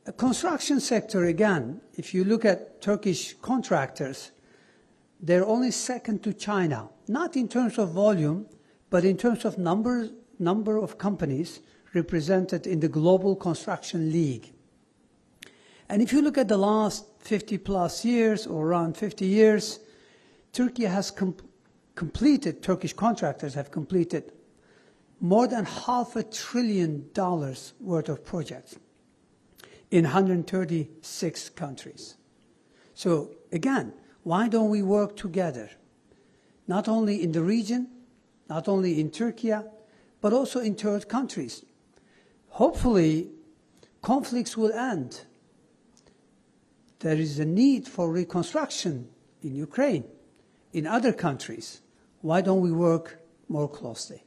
The construction sector, again, if you look at Turkish contractors, they're only second to China, not in terms of volume, but in terms of number of companies represented in the Global Construction League. And if you look at the last 50 plus years, or around 50 years, Turkey has completed, Turkish contractors have completed more than $500 billion worth of projects in 136 countries. So again, why don't we work together? Not only in the region, not only in Turkey, but also in third countries. Hopefully, conflicts will end. There is a need for reconstruction in Ukraine, in other countries. Why don't we work more closely?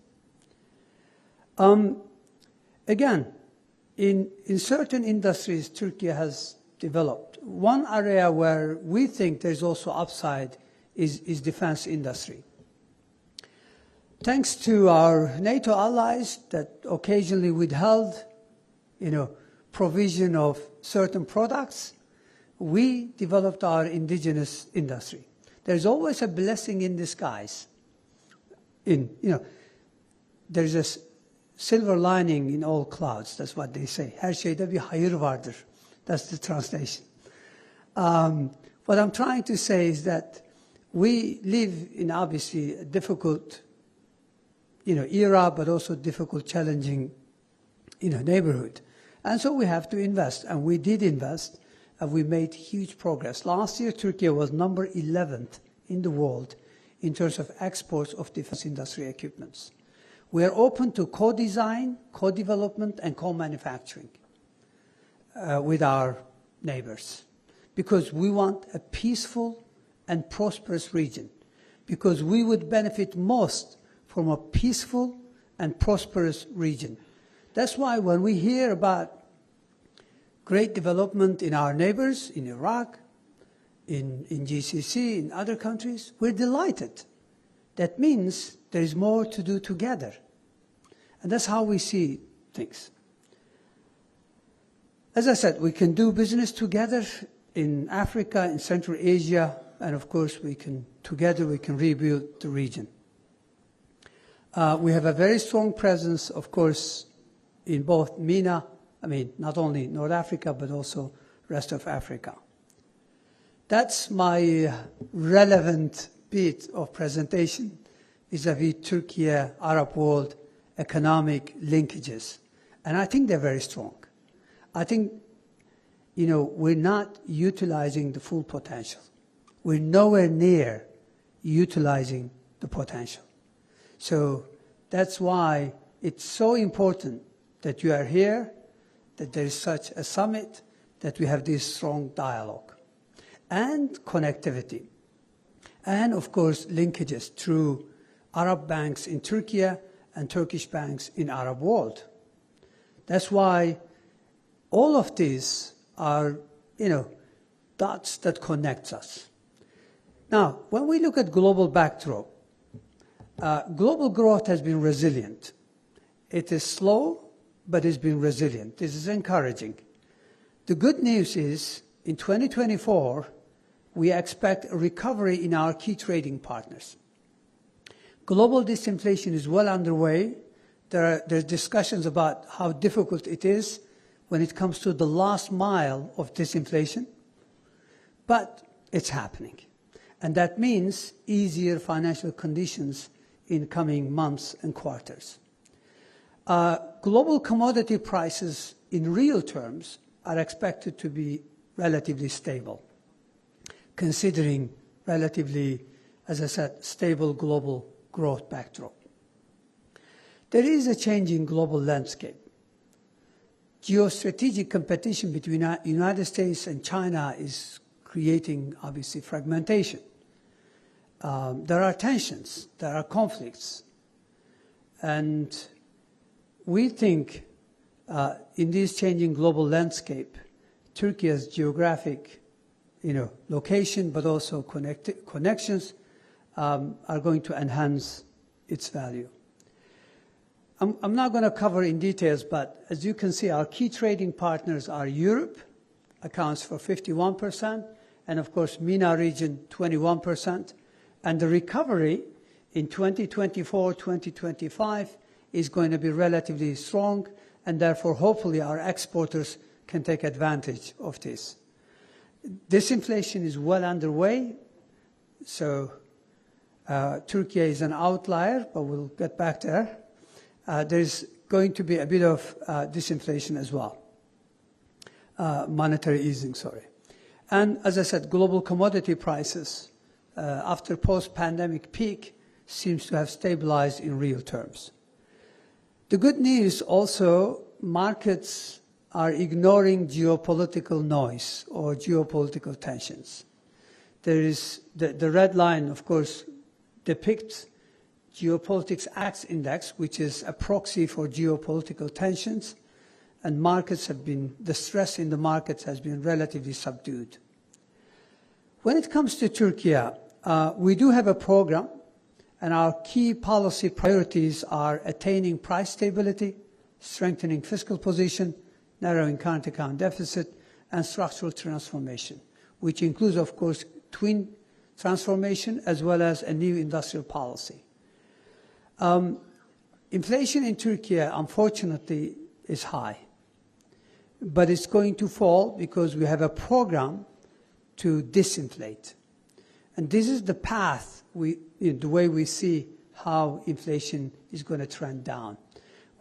Again, in certain industries, Turkey has developed. One area where we think there's also upside is defense industry. Thanks to our NATO allies that occasionally withheld, provision of certain products, we developed our indigenous industry. There's always a blessing in disguise. There's a silver lining in all clouds. That's what they say. Her şeyde bir hayır vardır. That's the translation. What I'm trying to say is that we live in obviously a difficult, era, but also difficult, challenging, neighborhood. And so we have to invest, and we did invest, and we made huge progress. Last year, Turkey was number 11th in the world in terms of exports of defense industry equipments. We are open to co-design, co-development, and co-manufacturing with our neighbors, because we want a peaceful and prosperous region, because we would benefit most from a peaceful and prosperous region. That's why when we hear about great development in our neighbors, in Iraq, in GCC, in other countries, we're delighted. That means there is more to do together. And that's how we see things. As I said, we can do business together in Africa, in Central Asia, and of course together we can rebuild the region. We have a very strong presence, of course, in both MENA, not only North Africa, but also rest of Africa. That's my relevant bit of presentation vis-à-vis Turkey, Arab world, economic linkages. And I think they're very strong. I think, we're not utilizing the full potential. We're nowhere near utilizing the potential. So that's why it's so important that you are here, that there is such a summit, that we have this strong dialogue and connectivity. And of course, linkages through Arab banks in Turkey and Turkish banks in Arab world. That's why all of these are, dots that connect us. Now, when we look at global backdrop, global growth has been resilient. It is slow, but it's been resilient. This is encouraging. The good news is, in 2024, we expect a recovery in our key trading partners. Global disinflation is well underway. There's discussions about how difficult it is when it comes to the last mile of disinflation, but it's happening. And that means easier financial conditions in coming months and quarters. Global commodity prices in real terms are expected to be relatively stable, considering relatively, as I said, stable global growth backdrop. There is a changing global landscape. Geostrategic competition between the United States and China is creating, obviously, fragmentation. There are tensions, there are conflicts. And we think in this changing global landscape, Turkey's geographic location, but also connections are going to enhance its value. I'm not going to cover in details, but as you can see, our key trading partners are Europe, accounts for 51%, and of course, MENA region, 21%. And the recovery in 2024, 2025 is going to be relatively strong, and therefore, hopefully, our exporters can take advantage of this. Disinflation is well underway, so Turkey is an outlier, but we'll get back there. There's going to be a bit of disinflation as well, monetary easing, sorry. And as I said, global commodity prices, after post-pandemic peak, seems to have stabilized in real terms. The good news also, markets are ignoring geopolitical noise or geopolitical tensions. There is the red line, of course, depicts Geopolitics Acts Index, which is a proxy for geopolitical tensions, and markets have been, the stress in the markets has been relatively subdued. When it comes to Turkey, we do have a program, and our key policy priorities are attaining price stability, strengthening fiscal position, narrowing current account deficit, and structural transformation, which includes, of course, twin transformation as well as a new industrial policy. Inflation in Turkey, unfortunately, is high, but it's going to fall because we have a program to disinflate. And this is the path, the way we see how inflation is going to trend down.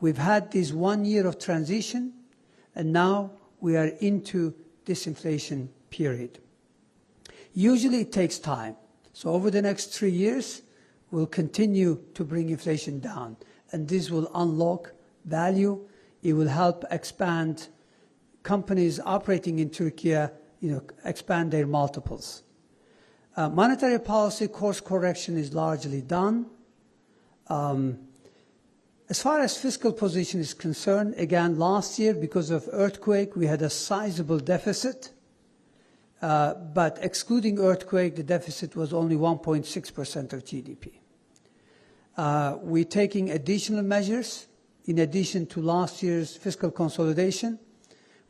We've had this 1 year of transition, and now we are into disinflation period. Usually it takes time. So over the next 3 years, we'll continue to bring inflation down, and this will unlock value. It will help expand companies operating in Turkey, expand their multiples. Monetary policy course correction is largely done. As far as fiscal position is concerned, again, last year, because of earthquake, we had a sizable deficit. But excluding earthquake, the deficit was only 1.6% of GDP. We're taking additional measures in addition to last year's fiscal consolidation.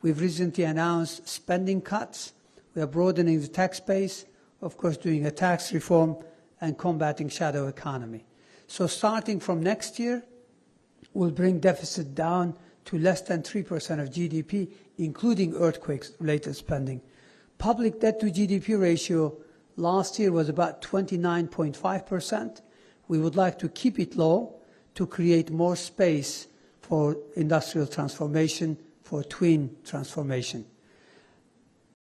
We've recently announced spending cuts. We are broadening the tax base, of course, doing a tax reform and combating shadow economy. So starting from next year, we'll bring deficit down to less than 3% of GDP, including earthquake-related spending. Public debt to GDP ratio last year was about 29.5%. We would like to keep it low to create more space for industrial transformation, for twin transformation.